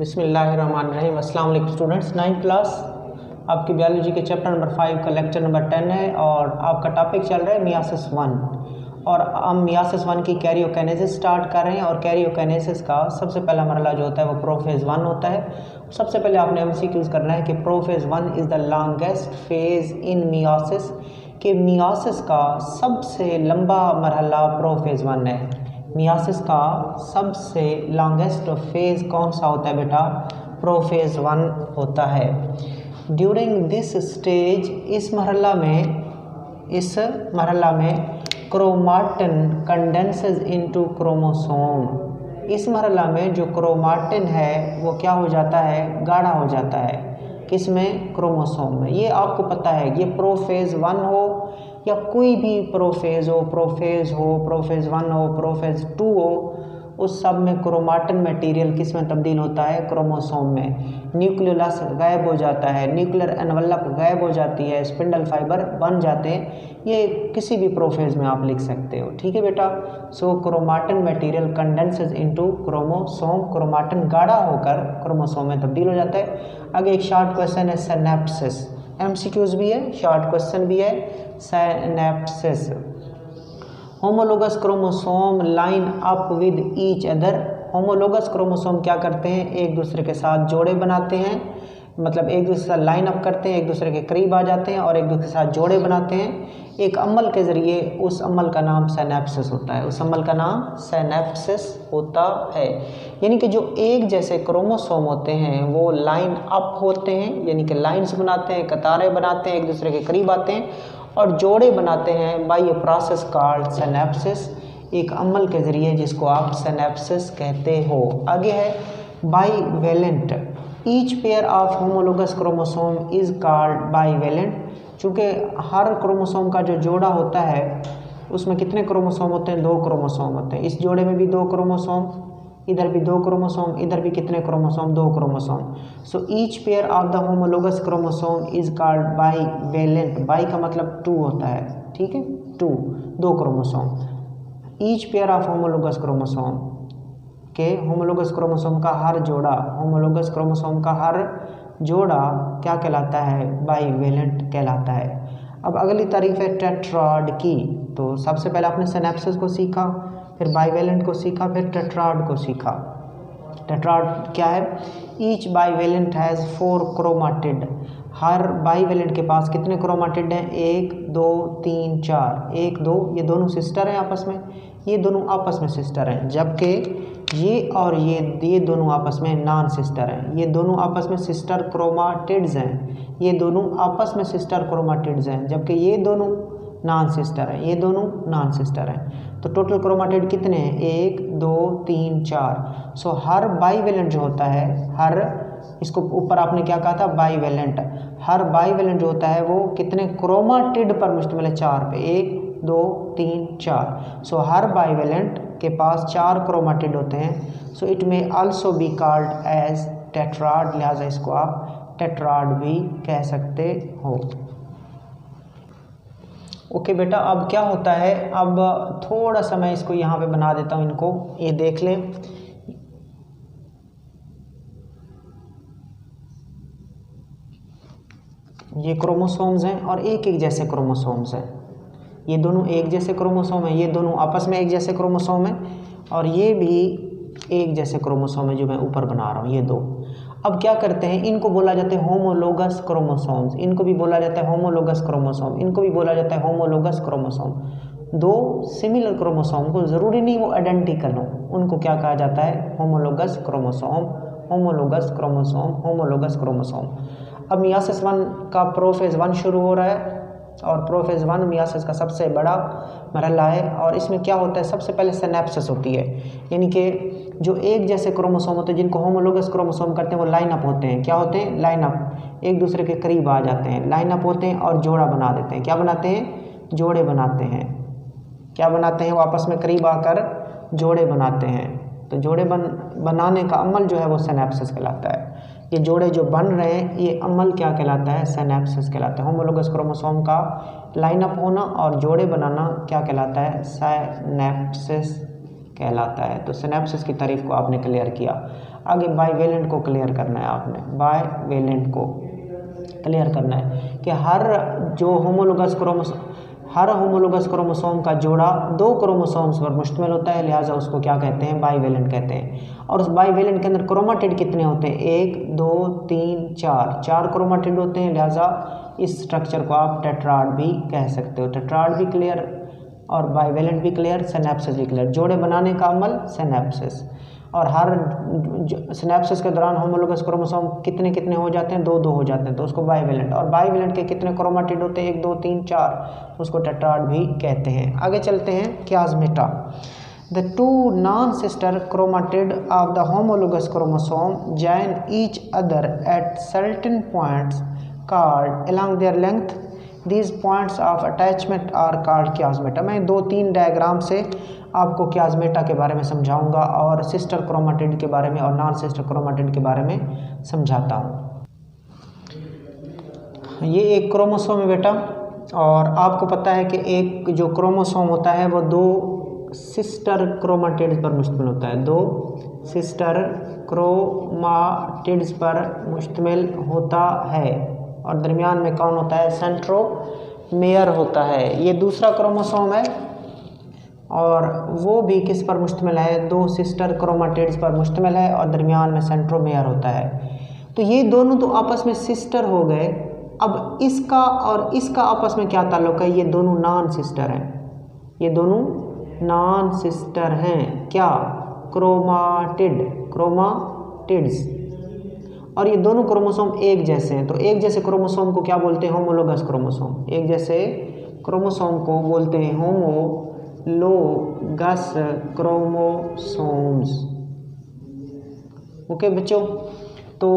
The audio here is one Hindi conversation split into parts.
बिस्मिल्लाहिर्रहमानिर्रहीम। अस्सलाम वालेकुम स्टूडेंट्स। 9th क्लास आपकी बायोलॉजी के चैप्टर नंबर 5 का लेक्चर नंबर 10 है और आपका टॉपिक चल रहा है मियासिस 1 और हम मियासिस 1 की कैरियोकाइनेसिस स्टार्ट कर रहे हैं। और कैरियोकाइनेसिस का सबसे पहला मरला जो होता है वो प्रोफेज़ 1 होता है। सबसे पहले आपने एमसीक्यूज करना है कि prophase 1 is the longest phase in myiasis, कि मियासिस का सबसे लंबा मरहला प्रोफेज़ 1 है। मियासिस का सबसे लॉन्गेस्ट फेज़ कौन सा होता है बेटा? प्रोफेज़ 1 होता है। ड्यूरिंग दिस स्टेज, इस मरहला में क्रोमाटिन कंडेंसेस इनटू क्रोमोसोम। इस मरहला में जो क्रोमाटिन है वो क्या हो जाता है? गाढ़ा हो जाता है। किसमें? क्रोमोसोम में। ये आपको पता है, ये प्रोफेज़ 1 हो या कोई भी प्रोफेज़ हो, प्रोफेज़ 1 हो, प्रोफेज़ 2 हो, उस सब में क्रोमाटिन मटेरियल किस में तब्दील होता है? क्रोमोसोम में। न्यूक्लियस गायब हो जाता है, न्यूक्लियर एनवलप गायब हो जाती है, स्पिंडल फाइबर बन जाते हैं। ये किसी भी प्रोफेज़ में आप लिख सकते हो, ठीक है बेटा। So chromatin material condenses into chromosome, chromatin गाढ़ा होकर क्रोमोसोम में तब्दील हो जाता है। आगे एक शॉर्ट क्वेश्चन है सिनैप्सिस, एमसीक्यूज भी है, शॉर्ट क्वेश्चन भी है। Synapsis, homologous chromosome line up with each other. Homologous chromosome क्या करते हैं? एक दूसरे के साथ जोड़े बनाते हैं, मतलब एक दूसरे के साथ लाइन अप करते हैं, एक दूसरे के करीब आ जाते हैं और एक दूसरे के साथ जोड़े बनाते हैं एक अमल के ज़रिए। उस अमल का नाम सिनैप्सिस होता है। उस अमल का नाम सिनैप्सिस होता है। यानी कि जो एक जैसे क्रोमोसोम होते हैं वो लाइन अप होते हैं, यानी कि लाइंस बनाते हैं, कतारें बनाते हैं, एक दूसरे के करीब आते हैं और जोड़े बनाते हैं बाय ए प्रोसेस कॉल्ड सिनैप्सिस, एक अमल के ज़रिए जिसको आप सिनैप्सिस कहते हो। आगे है bivalent. Each pair of homologous chromosome is called bivalent. चूँकि हर क्रोमोसोम का जो जोड़ा होता है उसमें कितने क्रोमोसोम होते हैं? 2 क्रोमोसोम होते हैं। इस जोड़े में भी 2 क्रोमोसोम, इधर भी 2 क्रोमोसोम, इधर भी कितने chromosome? 2 chromosome. So each pair of the homologous chromosome is called bivalent. By का मतलब 2 होता है, ठीक है, 2 chromosome. Each pair of homologous chromosome के होमोलोगस क्रोमोसोम का हर जोड़ा, होमोलोगस क्रोमोसोम का हर जोड़ा क्या कहलाता है? बाईवेलेंट कहलाता है। अब अगली तारीफ है टेट्राड की। तो सबसे पहले आपने सिनैप्सिस को सीखा, फिर बाईवेलेंट को सीखा, फिर टेट्राड को सीखा। टेट्राड क्या है? Each bivalent has 4 chromatid. Her bivalent के पास कितने क्रोमाटिड हैं? 1 2 3 4। 1 2, ये दोनों सिस्टर हैं आपस में, ये दोनों आपस में सिस्टर हैं, जबकि ये और ये दोनों आपस में नॉन सिस्टर हैं। ये दोनों आपस में सिस्टर क्रोमाटिड्स हैं, ये दोनों आपस में सिस्टर क्रोमाटिड्स हैं, जबकि ये दोनों नॉन सिस्टर हैं, ये दोनों नॉन सिस्टर हैं। तो टोटल क्रोमाटिड कितने हैं? 1 2 3 4। सो हर बाईवेलेंट जो होता है, हर, इसको ऊपर आपने क्या कहा था? बाईवेलेंट। हर बाईवेलेंट जो होता है वो कितने क्रोमाटिड पर मुश्तमिल है? 4 पे। 1 2 3 4। सो हर बाईवेलेंट के पास 4 क्रोमाटिड होते हैं। So it may also be called as tetrad, लिहाजा इसको आप टेट्राड भी कह सकते हो। ओके बेटा, अब क्या होता है, अब थोड़ा सा मैं इसको यहाँ पे बना देता हूँ, इनको ये देख लें। ये क्रोमोसोम्स हैं और एक एक जैसे क्रोमोसोम्स हैं। ये दोनों एक जैसे क्रोमोसोम हैं, ये दोनों आपस में एक जैसे क्रोमोसोम हैं और ये भी एक जैसे क्रोमोसोम है जो मैं ऊपर बना रहा हूँ, ये 2। अब क्या करते हैं, इनको बोला जाता है होमोलोगस क्रोमोसोम्स, इनको भी बोला जाता है होमोलोगस क्रोमोसोम, इनको भी बोला जाता है होमोलोगस क्रोमोसोम। 2 सिमिलर क्रोमोसोम को, ज़रूरी नहीं वो आइडेंटिकल हो, उनको क्या कहा जाता है? Homologous chromosome, homologous chromosome, homologous chromosome. अब मियासिस 1 का प्रोफेज़ 1 शुरू हो रहा है और प्रोफेज़ 1 मियासिस का सबसे बड़ा मरहला है। और इसमें क्या होता है? सबसे पहले सिनैप्सिस होती है, यानी कि जो एक जैसे क्रोमोसोम होते हैं जिनको होमोलोगस क्रोमोसोम करते हैं वो लाइन अप होते हैं। क्या होते हैं? लाइन अप, एक दूसरे के करीब आ जाते हैं, लाइन अप होते हैं और जोड़ा बना देते हैं। क्या बनाते हैं? जोड़े बनाते हैं। क्या बनाते हैं? वो आपस में करीब आकर जोड़े बनाते हैं। तो जोड़े बनाने का अमल जो है वो सिनैप्सिस कहलाता है। ये जोड़े जो बन रहे हैं ये अमल क्या कहलाता है? सिनैप्सिस कहलाता है। होमोलोगस क्रोमोसोम का लाइन अप होना और जोड़े बनाना क्या कहलाता है? सिनैप्सिस कहलाता है। तो सिनैप्सिस की तारीफ को आपने क्लियर किया। आगे बाईवेलेंट को क्लियर करना है आपने, बाईवेलेंट को क्लियर करना है कि हर होमोलोगस क्रोमोसोम का जोड़ा 2 क्रोमोसोम्स पर मुश्तमिल होता है, लिहाजा उसको क्या कहते हैं, बाईवेलेंट कहते हैं। और उस बाईवेलेंट के अंदर क्रोमाटिड कितने होते हैं, 1 2 3 4 क्रोमाटिड होते हैं, लिहाजा इस स्ट्रक्चर को आप टेट्राड भी कह सकते हो। टेट्राड भी क्लियर और बाईवेलेंट भी क्लियर, सिनेप्सिस भी क्लियर। जोड़े बनाने का अमल सिनेप्सिस, और हर सिनेप्सिस के दौरान होमोलोगस क्रोमोसोम कितने हो जाते हैं, 2 हो जाते हैं, तो उसको बाईवेलेंट। और बाईवेलेंट के कितने क्रोमाटिड होते हैं, 1 2 3 4, तो उसको टेट्राड भी कहते हैं। आगे चलते हैं, क्याज़मेटा। The 2 non-sister chromatid of the homologous chromosome join each other at certain points called along their length. These points of attachment are called chiasmata. मैं 2-3 डायग्राम से आपको क्याज़मेटा के बारे में समझाऊंगा और सिस्टर क्रोमाटिड के बारे में और नॉन सिस्टर क्रोमाटिड के बारे में समझाता हूँ। ये एक क्रोमोसोम है बेटा, और आपको पता है कि एक जो क्रोमोसोम होता है वो 2 सिस्टर क्रोमाटिड्स पर मुश्तमिल होता है, 2 सिस्टर क्रोमाटिड्स पर मुश्तमिल होता है, और दरमियान में कौन होता है, सेंट्रोमेयर होता है। ये दूसरा क्रोमोसोम है और वो भी किस पर मुश्तमिल है, 2 सिस्टर क्रोमाटिड्स पर मुश्तमिल है और दरमियान में सेंट्रोमेयर होता है। तो ये दोनों तो आपस में सिस्टर हो गए। अब इसका और इसका आपस में क्या ताल्लुक़ है, ये दोनों नॉन सिस्टर हैं, ये दोनों नॉन सिस्टर हैं, क्या, क्रोमाटिड्स, और ये दोनों क्रोमोसोम एक जैसे हैं। तो एक जैसे क्रोमोसोम को क्या बोलते हैं, होमोलोगस क्रोमोसोम। एक जैसे क्रोमोसोम को बोलते हैं होमोलोगस क्रोमोसोम्स। ओके बच्चों, तो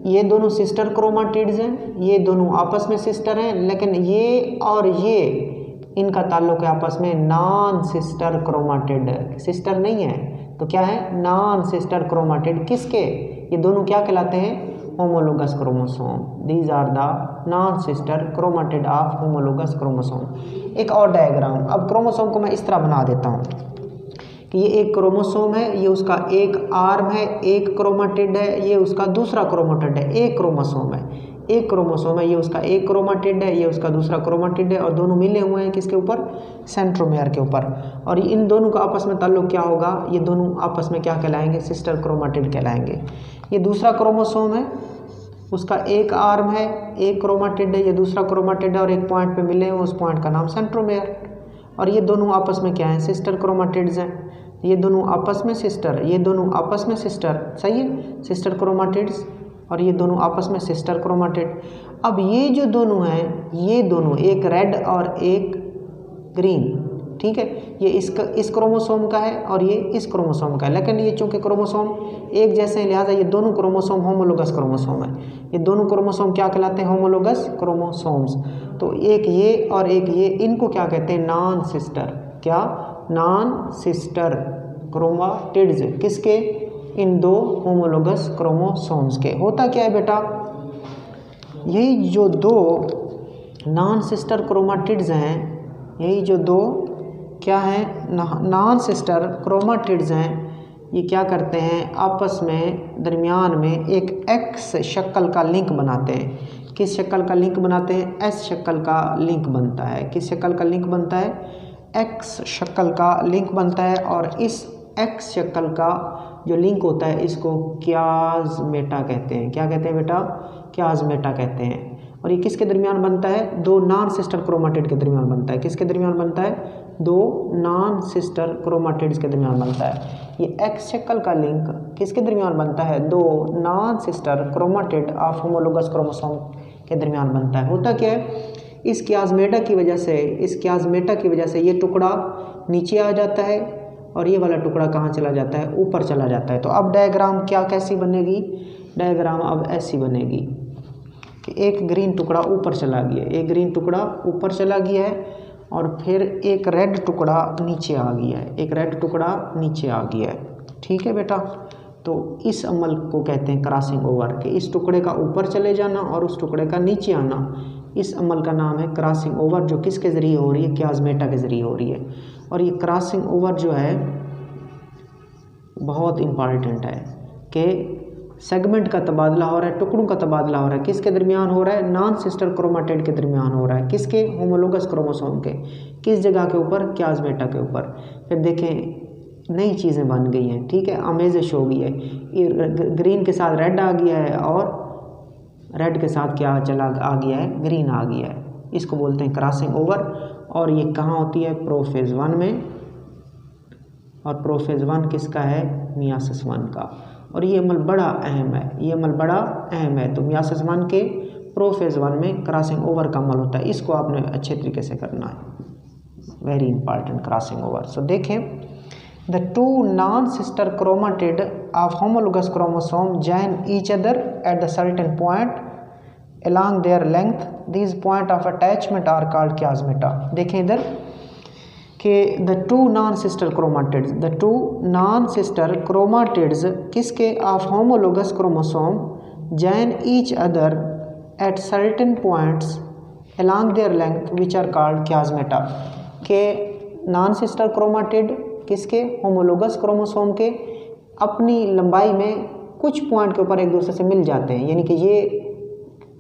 ये दोनों सिस्टर क्रोमाटिड्स हैं, ये दोनों आपस में सिस्टर हैं, लेकिन ये और ये इनका ताल्लुक है आपस में नॉन सिस्टर क्रोमाटिड, सिस्टर नहीं है तो क्या है, नॉन सिस्टर क्रोमाटिड। किसके, ये दोनों क्या कहलाते हैं, homologous chromosome. These are the non sister chromatid of homologous chromosome. एक और डायग्राम, अब क्रोमोसोम को मैं इस तरह बना देता हूँ कि ये एक क्रोमोसोम है, ये उसका एक आर्म है, एक क्रोमाटिड है, ये उसका दूसरा क्रोमाटिड है, एक क्रोमोसोम है, एक क्रोमोसोम है, ये उसका एक क्रोमाटिड है, ये उसका दूसरा क्रोमाटिड है, और दोनों मिले हुए हैं किसके ऊपर, सेंट्रोमेयर के ऊपर। और इन दोनों का आपस में ताल्लुक क्या होगा, ये दोनों आपस में क्या कहलाएंगे, सिस्टर क्रोमाटिड कहलाएंगे। ये दूसरा क्रोमोसोम है, उसका एक आर्म है, एक क्रोमाटिड है, ये दूसरा क्रोमाटिड है, और एक पॉइंट पे मिले हुए, उस पॉइंट का नाम सेंट्रोमेयर। और ये दोनों आपस में क्या हैं, सिस्टर क्रोमाटिड्स हैं। ये दोनों आपस में सिस्टर, ये दोनों आपस में सिस्टर, सही है, सिस्टर क्रोमाटिड्स, और ये दोनों आपस में सिस्टर क्रोमाटिड। अब ये जो दोनों हैं, ये दोनों, एक रेड और एक ग्रीन, ठीक है, ये इस क्रोमोसोम का है और ये इस क्रोमोसोम का है, लेकिन ये चूंकि क्रोमोसोम एक जैसे हैं, लिहाजा ये दोनों क्रोमोसोम होमोलोगस क्रोमोसोम है। ये दोनों क्रोमोसोम क्या कहलाते हैं, होमोलोगस क्रोमोसोम्स। तो एक ये और एक ये, इनको क्या कहते हैं, नॉन सिस्टर, क्या, नॉन सिस्टर क्रोमाटिड्स, किसके, इन 2 होमोलोगस क्रोमोसोम्स के। होता क्या है बेटा, यही जो 2 नॉन सिस्टर क्रोमाटिड्स हैं, यही जो 2 क्या हैं, नॉन सिस्टर क्रोमाटिड्स हैं, ये क्या करते हैं, आपस में दरमियान में एक एक्स शक्ल का लिंक बनाते हैं। किस शक्ल का लिंक बनाते हैं, एस शक्ल का लिंक बनता है। किस शक्ल का लिंक बनता है, एक्स शक्ल का लिंक बनता है, और इस एक्स शक्ल का जो लिंक होता है इसको क्याज़मेटा कहते हैं। क्या कहते हैं बेटा, क्याज़मेटा कहते हैं। और ये किसके दरमियान बनता है, 2 नॉन सिस्टर क्रोमाटिड के दरमियान बनता है। किसके दरमियान बनता है, 2 नॉन सिस्टर क्रोमाटिड्स के दरमियान बनता है। ये एक्स शक्ल का लिंक किसके दरमियान बनता है, 2 non sister chromatid of homologous chromosome के दरमियान बनता है। होता क्या है, इस क्याज़मेटा की वजह से ये टुकड़ा नीचे आ जाता है और ये वाला टुकड़ा कहाँ चला जाता है, ऊपर चला जाता है। तो अब डायग्राम क्या कैसी बनेगी, डायग्राम अब ऐसी बनेगी कि एक ग्रीन टुकड़ा ऊपर चला गया, एक ग्रीन टुकड़ा ऊपर चला गया है, और फिर एक रेड टुकड़ा नीचे आ गया है, एक रेड टुकड़ा नीचे आ गया है। ठीक है बेटा, तो इस अमल को कहते हैं क्रॉसिंग ओवर, कि इस टुकड़े का ऊपर चले जाना और उस टुकड़े का नीचे आना, इस अमल का नाम है क्रॉसिंग ओवर, जो किसके ज़रिए हो रही है, क्याज़मेटा के ज़रिए हो रही है। और ये क्रॉसिंग ओवर जो है बहुत इम्पॉर्टेंट है, के सेगमेंट का तबादला हो रहा है, टुकड़ों का तबादला हो रहा है, किसके दरमियान हो रहा है, नॉन सिस्टर क्रोमाटिड के दरमियान हो रहा है, किसके, होमोलोगस क्रोमोसोम के, किस जगह के ऊपर, क्याज़मेटा के ऊपर। फिर देखें नई चीज़ें बन गई हैं, ठीक है, आमेजिश हो गई है, ग्रीन के साथ रेड आ गया है और रेड के साथ क्या चला आ गया है, ग्रीन आ गया है। इसको बोलते हैं क्रॉसिंग ओवर। और ये कहाँ होती है, प्रोफेज 1 में, और प्रोफेज 1 किसका है, मियासिस 1 का। और ये अमल बड़ा अहम है, ये अमल बड़ा अहम है। तो मियासिस 1 के प्रोफेज 1 में क्रॉसिंग ओवर का अमल होता है, इसको आपने अच्छे तरीके से करना है, वेरी इंपॉर्टेंट क्रॉसिंग ओवर। सो देखें, the two non sister chromatid of homologous chromosome join each other at the certain point along their length, these point of attachment are called chiasmata। देखें इधर कि the two non-sister chromatids, the two non-sister chromatids किसके of homologous chromosome join each other at certain points along their length which are called chiasmata। के non-sister chromatid किसके, homologous chromosome के अपनी लंबाई में कुछ पॉइंट के ऊपर एक दूसरे से मिल जाते हैं, यानी कि ये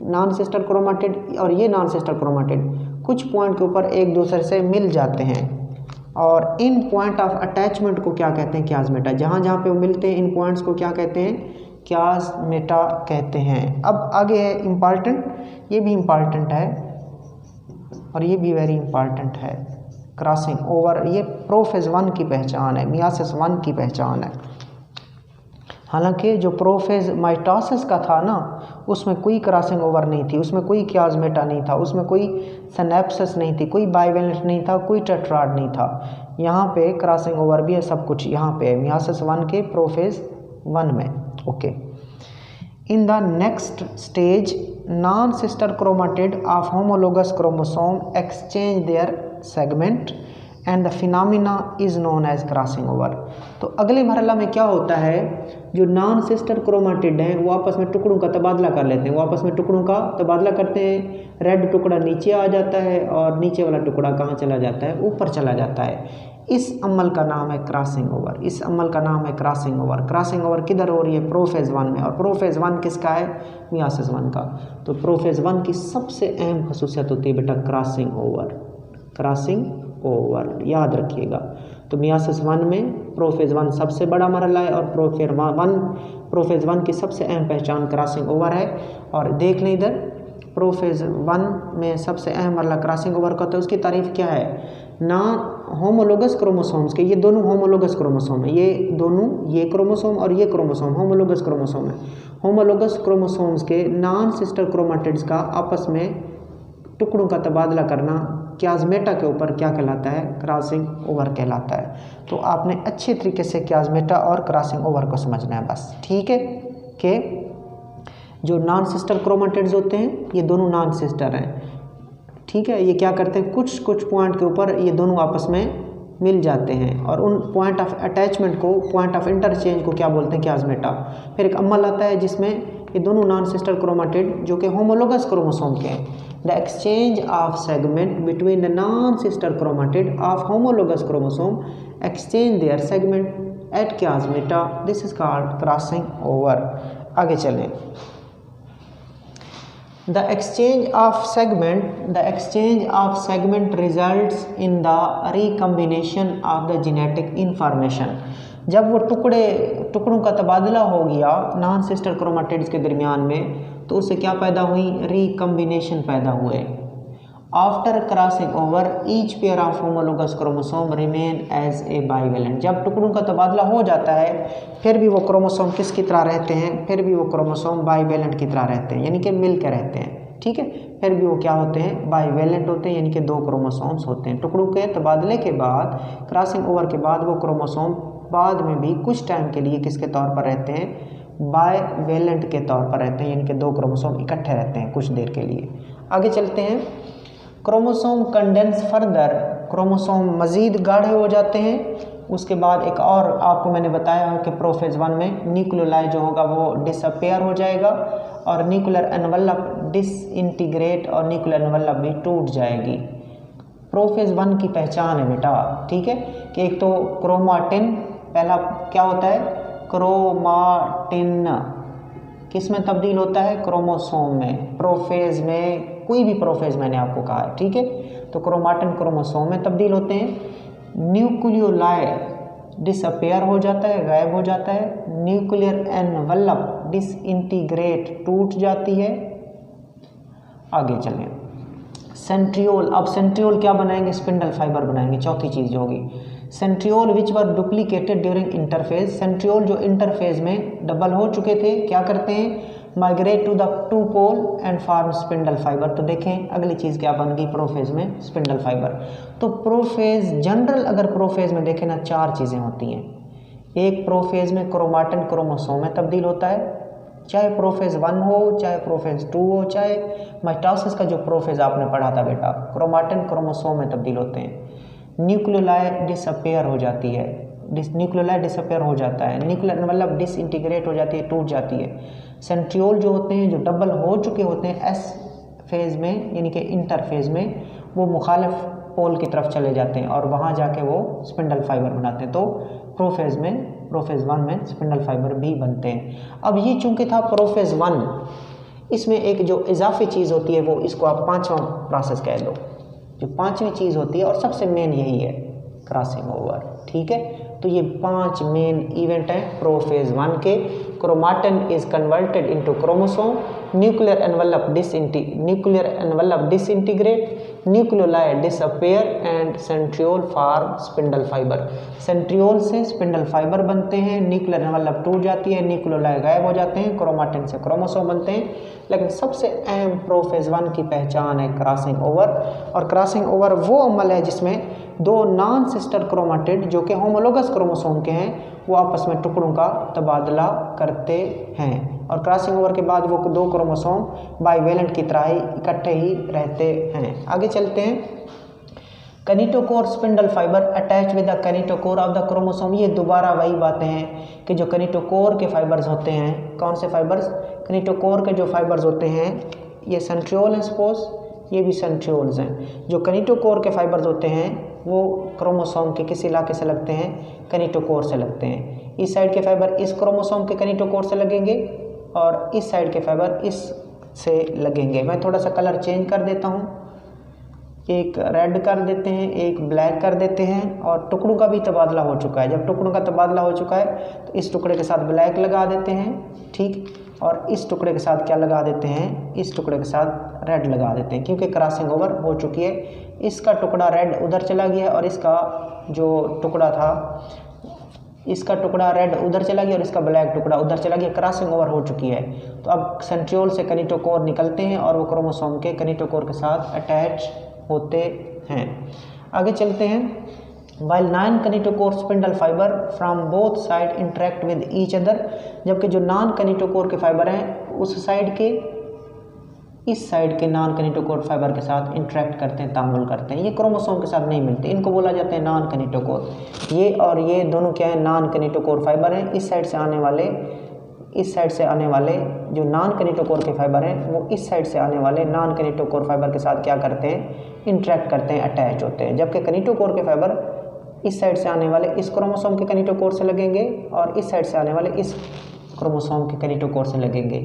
नॉन सिस्टर क्रोमाटिड और ये नॉन सिस्टर क्रोमाटिड कुछ पॉइंट के ऊपर एक दूसरे से मिल जाते हैं। और इन पॉइंट ऑफ अटैचमेंट को क्या कहते हैं, क्याज़मेटा। जहाँ जहाँ पे वो मिलते हैं इन पॉइंट्स को क्या कहते हैं, क्याज़मेटा कहते हैं। अब आगे है इम्पॉर्टेंट, ये भी इम्पॉर्टेंट है और ये भी वेरी इम्पॉर्टेंट है, क्रॉसिंग ओवर। ये प्रोफेज 1 की पहचान है, मियासिस 1 की पहचान है। हालांकि जो प्रोफेज माइटोसिस का था ना, उसमें कोई क्रॉसिंग ओवर नहीं थी, उसमें कोई क्याज़मेटा नहीं था, उसमें कोई सिनेप्सिस नहीं थी, कोई बाइवेलेंट नहीं था, कोई टेट्राड नहीं था। यहाँ पे क्रॉसिंग ओवर भी है, सब कुछ यहाँ पे है, मियासिस 1 के प्रोफेज 1 में। Okay, in the next stage non sister chromatid of homologous chromosome exchange their segment and the phenomena is known as crossing over. तो अगले मरहला में क्या होता है, जो नॉन सिस्टर क्रोमाटिड हैं वो आपस में टुकड़ों का तबादला कर लेते हैं, वो आपस में टुकड़ों का तबादला करते हैं। रेड टुकड़ा नीचे आ जाता है और नीचे वाला टुकड़ा कहाँ चला जाता है, ऊपर चला जाता है। इस अमल का नाम है क्रॉसिंग ओवर, इस अमल का नाम है क्रॉसिंग ओवर। क्रॉसिंग ओवर किधर हो रही है, प्रोफेज 1 में, और प्रोफेज 1 किसका है, मियासिस 1 का। तो प्रोफेज 1 की सबसे अहम खसूसियत होती है बेटा क्रॉसिंग ओवर, क्रॉसिंग ओवर, याद रखिएगा। तो मियासिस 1 में प्रोफेज 1 सबसे बड़ा मरहला है और प्रोफेज 1 की सबसे अहम पहचान क्रॉसिंग ओवर है। और देख लें इधर, प्रोफेज 1 में सबसे अहम मरहला क्रॉसिंग ओवर का, तो उसकी तारीफ क्या है ना, होमोलोगस क्रोमोसोम्स के, ये दोनों होमोलोगस क्रोमोसोम है, ये दोनों, ये क्रोमोसोम और ये क्रोमोसोम होमोलोगस क्रोमोसोम है। होमोलोगस क्रोमोसोम्स के नॉन सिस्टर क्रोमाटिड्स का आपस में टुकड़ों का तबादला करना क्याज़मेटा के ऊपर क्या कहलाता है, क्रॉसिंग ओवर कहलाता है। तो आपने अच्छे तरीके से क्याज़मेटा और क्रॉसिंग ओवर को समझना है बस, ठीक है। कि जो नॉन सिस्टर क्रोमाटिड्स होते हैं ये दोनों नॉन सिस्टर हैं, ठीक है। ये क्या करते हैं, कुछ कुछ पॉइंट के ऊपर ये दोनों आपस में मिल जाते हैं और उन पॉइंट ऑफ अटैचमेंट को, पॉइंट ऑफ इंटरचेंज को क्या बोलते हैं, क्याज़मेटा। फिर एक अमल आता है जिसमें ये दोनों नॉन सिस्टर क्रोमाटिड जो कि होमोलोगस क्रोमोसोम के हैं, the exchange of segment between the non sister chromatid of homologous chromosome exchange their segment at chiasmata, this is called crossing over. आगे चलें, the exchange of segment results in the recombination of the genetic information। जब वो टुकड़ों का तबादला हो गया नॉन सिस्टर क्रोमाटिड्स के दरमियान में, तो उससे क्या पैदा हुई, रिकम्बिनेशन पैदा हुए। After crossing over each pair of homologous chromosome remain as a bivalent. जब टुकड़ों का तबादला हो जाता है फिर भी वो क्रोमोसोम किसकी तरह रहते हैं, फिर भी वो क्रोमोसोम बाइवेलेंट की तरह रहते हैं, यानी कि मिल के रहते हैं, ठीक है। फिर भी वो क्या होते हैं, बाइवेलेंट होते हैं, यानी कि 2 क्रोमोसोम्स होते हैं। टुकड़ों के तबादले के बाद, क्रॉसिंग ओवर के बाद, वो क्रोमोसोम बाद में भी कुछ टाइम के लिए किसके तौर पर रहते हैं, बाइवेलेंट के तौर पर रहते हैं, यानी कि 2 क्रोमोसोम इकट्ठे रहते हैं कुछ देर के लिए। आगे चलते हैं, क्रोमोसोम कंडेंस फर्दर, क्रोमोसोम मज़ीद गाढ़े हो जाते हैं। उसके बाद एक और आपको मैंने बताया है कि प्रोफेज 1 में न्यूक्लियोलाई जो होगा वो डिसअपेयर हो जाएगा और न्यूक्लियर एनवलप डिसइंटीग्रेट और न्यूक्लियर एनवलप भी टूट जाएगी। प्रोफेज 1 की पहचान है बेटा, ठीक है, कि एक तो क्रोमाटिन, पहला क्या होता है, क्रोमाटिन किस में तब्दील होता है? क्रोमोसोम में। प्रोफेज में, कोई भी प्रोफेज मैंने आपको कहा है, ठीक है। तो क्रोमाटिन क्रोमोसोम में तब्दील होते हैं। न्यूक्लियोलाई डिसअपेयर हो जाता है, गायब हो जाता है। न्यूक्लियर एनवलप डिसइंटीग्रेट, टूट जाती है। आगे चलें, सेंट्रियोल। अब सेंट्रियोल क्या बनाएंगे? स्पिंडल फाइबर बनाएंगे। चौथी चीज़ जो होगी centriole which were duplicated during interphase. Centriole जो इंटरफेज में डबल हो चुके थे, क्या करते हैं? Migrate to the two pole and form spindle fibre. तो देखें अगली चीज़ क्या बन गई प्रोफेज में? Spindle fibre. तो प्रोफेज जनरल, अगर प्रोफेज में देखें ना, चार चीज़ें होती हैं। एक, प्रोफेज में क्रोमाटिन क्रोमोसोम में तब्दील होता है, चाहे प्रोफेज 1 हो, चाहे प्रोफेज 2 हो, चाहे माइटोसिस का जो प्रोफेज आपने पढ़ा था बेटा, क्रोमाटिन क्रोमोसोम में तब्दील होते हैं। न्यूक्लियोलाई डिसअपेयर हो जाती है, न्यूक्लियोलाई डिसअपेयर हो जाता है। न्यूक्लियर मतलब डिसइंटीग्रेट हो जाती है, टूट जाती है। सेंट्रियोल जो होते हैं, जो डबल हो चुके होते हैं एस फेज में, यानी कि इंटरफेज में, वो मुखालिफ पोल की तरफ चले जाते हैं और वहाँ जाके वो स्पिंडल फाइबर बनाते हैं। तो प्रोफेज में, प्रोफेज 1 में स्पिंडल फाइबर भी बनते हैं। अब ये चूंकि था प्रोफेज 1, इसमें एक जो इजाफी चीज़ होती है, वो इसको आप पांचवा प्रोसेस कह लो। जो पांचवी चीज़ होती है और सबसे मेन यही है, क्रॉसिंग ओवर, ठीक है। तो ये 5 मेन इवेंट हैं प्रोफेज 1 के। Chromatin is converted into chromosome, nuclear envelope disintegrate, nucleoli disappear and centriole form spindle fibre. Centriole से स्पिंडल फाइबर बनते हैं, न्यूक्लियर एनवलप टूट जाती है, न्यूक्लियोलाई गायब हो जाते हैं, क्रोमाटिन से क्रोमोसोम बनते हैं। लेकिन सबसे अहम प्रोफेज 1 की पहचान है क्रॉसिंग ओवर। और क्रॉसिंग ओवर वो अमल है जिसमें दो नॉन सिस्टर क्रोमाटिड जो कि होमोलोगस क्रोमोसोम के हैं, वो आपस में टुकड़ों का तबादला करते हैं। और क्रॉसिंग ओवर के बाद वो दो क्रोमोसोम बाइवेलेंट की तरह ही इकट्ठे ही रहते हैं। आगे चलते हैं। Kinetochore spindle fibre attach with the kinetochore of the chromosome. ये दोबारा वही बातें हैं कि जो कनिटोकोर के फाइबर्स होते हैं, कौन से फाइबर्स? कनिटोकोर के जो फाइबर्स होते हैं, ये सेंट्रियोल हैं, सपोज ये भी सेंट्रियोल्स हैं। जो कनिटोकोर के फाइबर्स होते हैं वो क्रोमोसोम के किस इलाके से लगते हैं? कनिटोकोर से लगते हैं। इस साइड के फाइबर इस क्रोमोसोम के कनिटोकोर से लगेंगे और इस साइड के फाइबर इस से लगेंगे। मैं थोड़ा सा कलर चेंज कर देता हूँ, एक रेड कर देते हैं, एक ब्लैक कर देते हैं। और टुकड़ों का भी तबादला हो चुका है। जब टुकड़ों का तबादला हो चुका है तो इस टुकड़े के साथ ब्लैक लगा देते हैं, ठीक। और इस टुकड़े के साथ क्या लगा देते हैं? इस टुकड़े के साथ रेड लगा देते हैं, क्योंकि क्रॉसिंग ओवर हो चुकी है। इसका टुकड़ा रेड उधर चला गया और इसका जो टुकड़ा था, इसका टुकड़ा रेड उधर चला गया और इसका ब्लैक टुकड़ा उधर चला गया। क्रॉसिंग ओवर हो चुकी है। तो अब सेंट्रियोल से कनिटोकोर निकलते हैं और वो क्रोमोसोम के कनिटोकोर के साथ अटैच होते हैं। आगे चलते हैं। While non kinetochore spindle fiber from both side interact with each other, जबकि जो नॉन कनिटोकोर के फाइबर हैं उस साइड के इस साइड के नॉन कनिटोकोर फाइबर के साथ इंटरेक्ट करते हैं, तामुल करते हैं। ये क्रोमोसोम के साथ नहीं मिलते, इनको बोला जाता है नॉन कनिटोकोर। ये और ये दोनों क्या है? नॉन कनिटोकोर फाइबर हैं। इस साइड से आने वाले जो नॉन कनिटोकोर के फाइबर हैं वो इस साइड से आने वाले नॉन कनिटोकोर फाइबर के साथ क्या करते हैं? इंटरेक्ट करते हैं, अटैच होते हैं। जबकि कनिटोकोर के फाइबर इस साइड से आने वाले इस क्रोमोसोम के कनिटोकोर से लगेंगे और इस साइड से आने वाले इस क्रोमोसोम के कनिटोकोर से लगेंगे,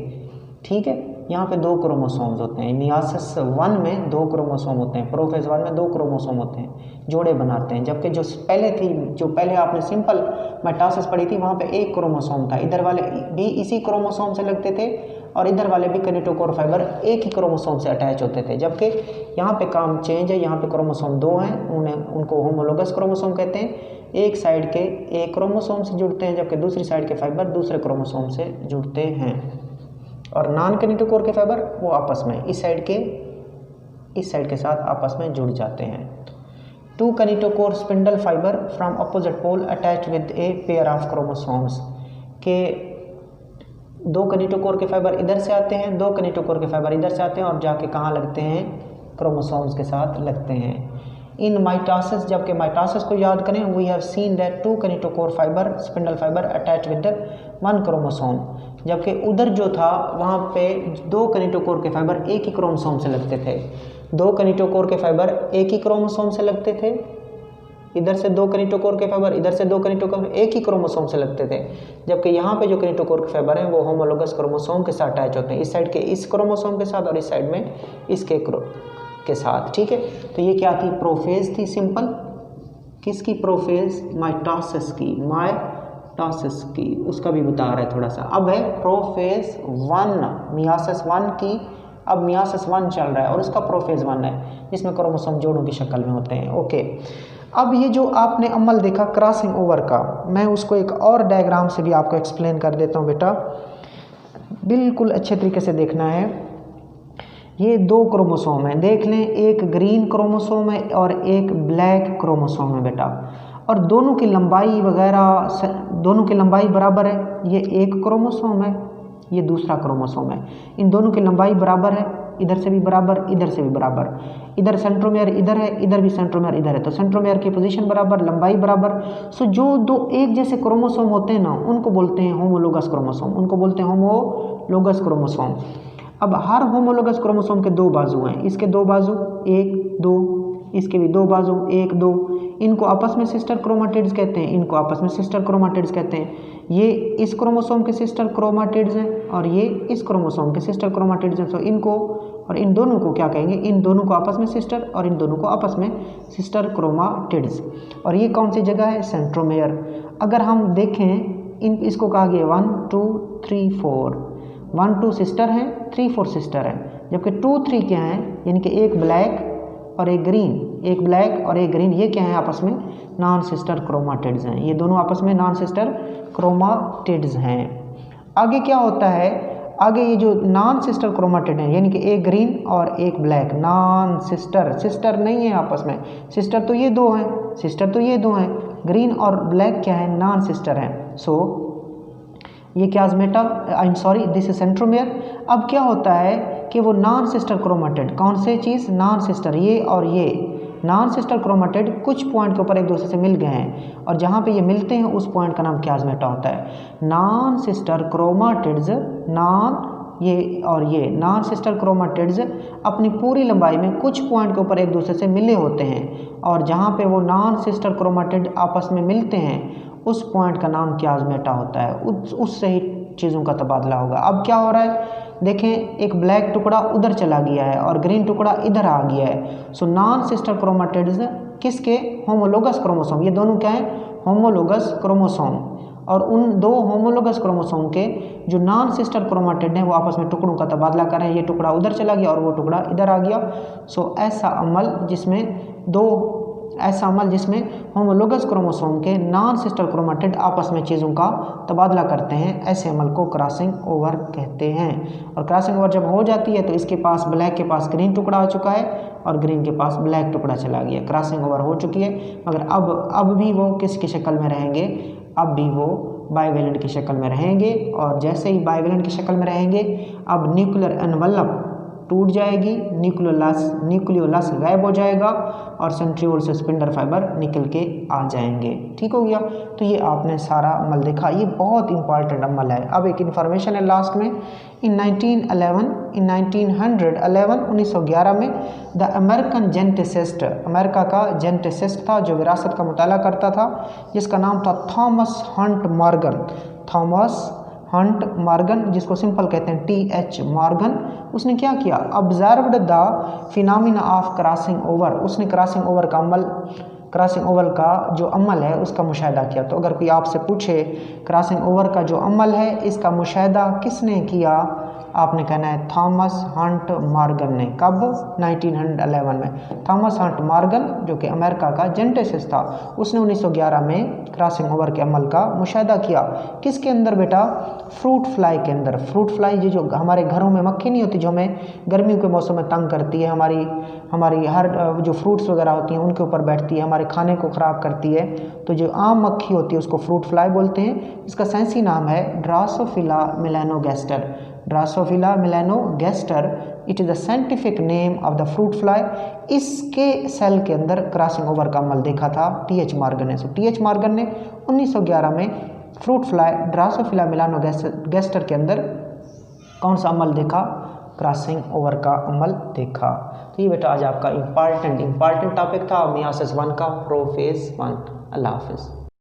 ठीक है। यहाँ पे 2 क्रोमोसोम्स होते हैं। मियासिस 1 में 2 क्रोमोसोम होते हैं, प्रोफेज 1 में 2 क्रोमोसोम होते हैं, जोड़े बनाते हैं। जबकि जो पहले आपने सिंपल माइटोसिस पढ़ी थी, वहाँ पे 1 क्रोमोसोम था। इधर वाले भी इसी क्रोमोसोम से लगते थे और इधर वाले भी कनिटोकोर फाइबर एक ही क्रोमोसोम से अटैच होते थे। जबकि यहाँ पे काम चेंज है, यहाँ पे क्रोमोसोम 2 हैं, उनको होमोलोगस क्रोमोसोम कहते हैं। एक साइड के एक क्रोमोसोम से जुड़ते हैं, जबकि दूसरी साइड के फाइबर दूसरे क्रोमोसोम से जुड़ते हैं। और नॉन कनिटोकोर के फाइबर वो आपस में इस साइड के साथ आपस में जुड़ जाते हैं। 2 kinetochore spindle fibre from opposite pole attach with a pair of chromosomes के 2 कनिटोकोर के फाइबर इधर से आते हैं, 2 कनिटोकोर के फाइबर इधर से आते हैं और जाके कहाँ लगते हैं? क्रोमोसोम्स के साथ लगते हैं। इन माइटोसिस, जबकि माइटोसिस को याद करें, we have seen that 2 kinetochore fibre spindle fibre attach with 1 chromosome. जबकि उधर जो था वहाँ पे 2 कनिटोकोर के फाइबर एक ही क्रोमोसोम से लगते थे। 2 कनिटोकोर के फाइबर एक ही क्रोमोसोम से लगते थे इधर से 2 किनेटोकोर के फाइबर, इधर से 2 किनेटोकोर, एक ही क्रोमोसोम से लगते थे, जबकि यहाँ पे जो किनेटोकोर के फाइबर हैं वो होमोलोगस क्रोमोसोम के साथ अटैच होते हैं, इस साइड के इस क्रोमोसोम के साथ और इस साइड में इसके के साथ। ठीक है, तो ये क्या थी, प्रोफेज थी सिंपल, किसकी, प्रोफेज, माइटोसिस की, उसका भी बता रहा है थोड़ा सा। अब है प्रोफेज 1, मियासिस 1 की, अब मियासिस 1 चल रहा है और उसका प्रोफेज 1 है, जिसमें क्रोमोसोम जोड़ों की शक्ल में होते हैं। ओके, अब ये जो आपने अमल देखा क्रॉसिंग ओवर का, मैं उसको एक और डायग्राम से भी आपको एक्सप्लेन कर देता हूँ बेटा, बिल्कुल अच्छे तरीके से देखना है। ये 2 क्रोमोसोम हैं, देख लें, एक ग्रीन क्रोमोसोम है और एक ब्लैक क्रोमोसोम है बेटा, और दोनों की लंबाई वगैरह, दोनों की लंबाई बराबर है। ये एक क्रोमोसोम है, ये दूसरा क्रोमोसोम है, इन दोनों की लंबाई बराबर है, इधर से भी बराबर, इधर से भी बराबर, इधर सेंट्रोमेयर इधर है, इधर भी सेंट्रोमेयर इधर है, तो सेंट्रोमेयर की पोजीशन बराबर, लंबाई बराबर। सो जो 2 एक जैसे क्रोमोसोम होते हैं ना, उनको बोलते हैं होमोलोगस क्रोमोसोम, उनको बोलते हैं होमोलोगस क्रोमोसोम। अब हर होमोलोगस क्रोमोसोम के 2 बाजू हैं, इसके 2 बाजू 1 2, इसके भी 2 बाजू 1 2, इनको आपस में सिस्टर क्रोमाटिड्स कहते हैं, इनको आपस में सिस्टर क्रोमाटिड्स कहते हैं। ये इस क्रोमोसोम के सिस्टर क्रोमाटिड्स हैं और ये इस क्रोमोसोम के सिस्टर क्रोमाटिड्स हैं। तो इनको और इन दोनों को क्या कहेंगे, इन दोनों को आपस में सिस्टर और इन दोनों को आपस में सिस्टर क्रोमाटिड्स। और ये कौन सी जगह है, सेंट्रोमेयर। अगर हम देखें इसको कहा गया 1 2 3 4, 1 2 सिस्टर हैं, 3 4 सिस्टर हैं, जबकि 2 3 क्या हैं, यानी कि एक ब्लैक और एक ग्रीन, एक ब्लैक और एक ग्रीन, ये क्या है आपस में नॉन सिस्टर क्रोमाटिड्स हैं, ये दोनों आपस में नॉन सिस्टर क्रोमाटिड्स हैं। आगे क्या होता है, आगे ये जो नॉन सिस्टर क्रोमाटिड हैं, यानी कि एक ग्रीन और एक ब्लैक, नॉन सिस्टर, सिस्टर नहीं है आपस में, सिस्टर तो ये 2 हैं, सिस्टर तो ये 2 हैं, ग्रीन और ब्लैक क्या है, नॉन सिस्टर हैं। सो ये क्या बेटा, I am sorry, this is centromere. अब क्या होता है कि वो नॉन सिस्टर क्रोमाटिड, कौन से चीज़, नॉन सिस्टर, ये और ये नॉन सिस्टर क्रोमाटिड कुछ पॉइंट के ऊपर एक दूसरे से मिल गए हैं, और जहाँ पे ये मिलते हैं उस पॉइंट का नाम क्याज़मेटा होता है। नॉन सिस्टर क्रोमाटिड्स, ये और ये नॉन सिस्टर क्रोमाटिड्स अपनी पूरी लंबाई में कुछ पॉइंट के ऊपर एक दूसरे से मिले होते हैं, और जहाँ पे वो नॉन सिस्टर क्रोमाटिड आपस में मिलते हैं उस पॉइंट का नाम क्याज़मेटा होता है, उससे ही चीज़ों का तबादला होगा। अब क्या हो रहा है, देखें, एक ब्लैक टुकड़ा उधर चला गया है और ग्रीन टुकड़ा इधर आ गया है। सो नॉन सिस्टर क्रोमाटिड्स किसके, होमोलोगस क्रोमोसोम, ये दोनों क्या है, होमोलोगस क्रोमोसोम, और उन 2 होमोलोगस क्रोमोसोम के जो नॉन सिस्टर क्रोमाटिड हैं वो आपस में टुकड़ों का तबादला कर रहे हैं, ये टुकड़ा उधर चला गया और वो टुकड़ा इधर आ गया। सो ऐसा अमल जिसमें होमोलोगस क्रोमोसोम के नॉन सिस्टर क्रोमाटिड आपस में चीज़ों का तबादला करते हैं, ऐसे अमल को क्रॉसिंग ओवर कहते हैं। और क्रॉसिंग ओवर जब हो जाती है तो इसके पास, ब्लैक के पास ग्रीन टुकड़ा आ चुका है और ग्रीन के पास ब्लैक टुकड़ा चला गया, क्रॉसिंग ओवर हो चुकी है। मगर अब भी वो किसकी शक्ल में रहेंगे, अब भी वो बाइवेलेंट की शक्ल में रहेंगे, और जैसे ही बाइवेलेंट की शक्ल में रहेंगे अब न्यूक्लियर एनवलप टूट जाएगी, न्यूक्लियोलस गायब हो जाएगा और सेंट्रियोल से स्पिंडल फाइबर निकल के आ जाएंगे। ठीक हो गया, तो ये आपने सारा अमल देखा, ये बहुत इंपॉर्टेंट अमल है। अब एक इन्फॉर्मेशन है लास्ट में, इन 1911 में द अमेरिकन जेनेटिसिस्ट, अमेरिका का जेनेटिसिस्ट था जो विरासत का मुताला करता था, जिसका नाम था थॉमस हंट मॉर्गन, जिसको सिंपल कहते हैं TH मॉर्गन। उसने क्या किया, observed the phenomena of crossing over, उसने क्रॉसिंग ओवर का जो अमल है उसका मुशाहिदा किया। तो अगर कोई आपसे पूछे क्रॉसिंग ओवर का जो अमल है इसका मुशाहिदा किसने किया, आपने कहना है थॉमस हंट मॉर्गन ने। कब, 1911 में। थॉमस हंट मॉर्गन जो कि अमेरिका का जेनेटिसिस्ट था, उसने 1911 में क्रॉसिंग ओवर के अमल का मुशाहिदा किया। किसके अंदर बेटा, फ्रूट फ्लाई के अंदर। फ्रूट फ्लाई ये जो हमारे घरों में मक्खी नहीं होती जो हमें गर्मियों के मौसम में तंग करती है, हमारी हर जो फ्रूट्स वगैरह होती हैं उनके ऊपर बैठती है, हमारे खाने को ख़राब करती है, तो जो आम मक्खी होती है उसको फ्रूट फ्लाई बोलते हैं। इसका साइंसी नाम है Drosophila melanogaster. It is the scientific name of the fruit fly. इसके सेल के अंदर क्रॉसिंग ओवर का अमल देखा था TH मॉर्गन ने। TH मॉर्गन ने 1911 में फ्रूट फ्लाई ड्रासोफिला मेलानोगैस्टर के अंदर कौन सा अमल देखा, क्रॉसिंग ओवर का अमल देखा। तो ये बेटा आज आपका इम्पॉर्टेंट टॉपिक था मियासिस 1 का प्रोफेज 1। अल्लाह हाफिज़।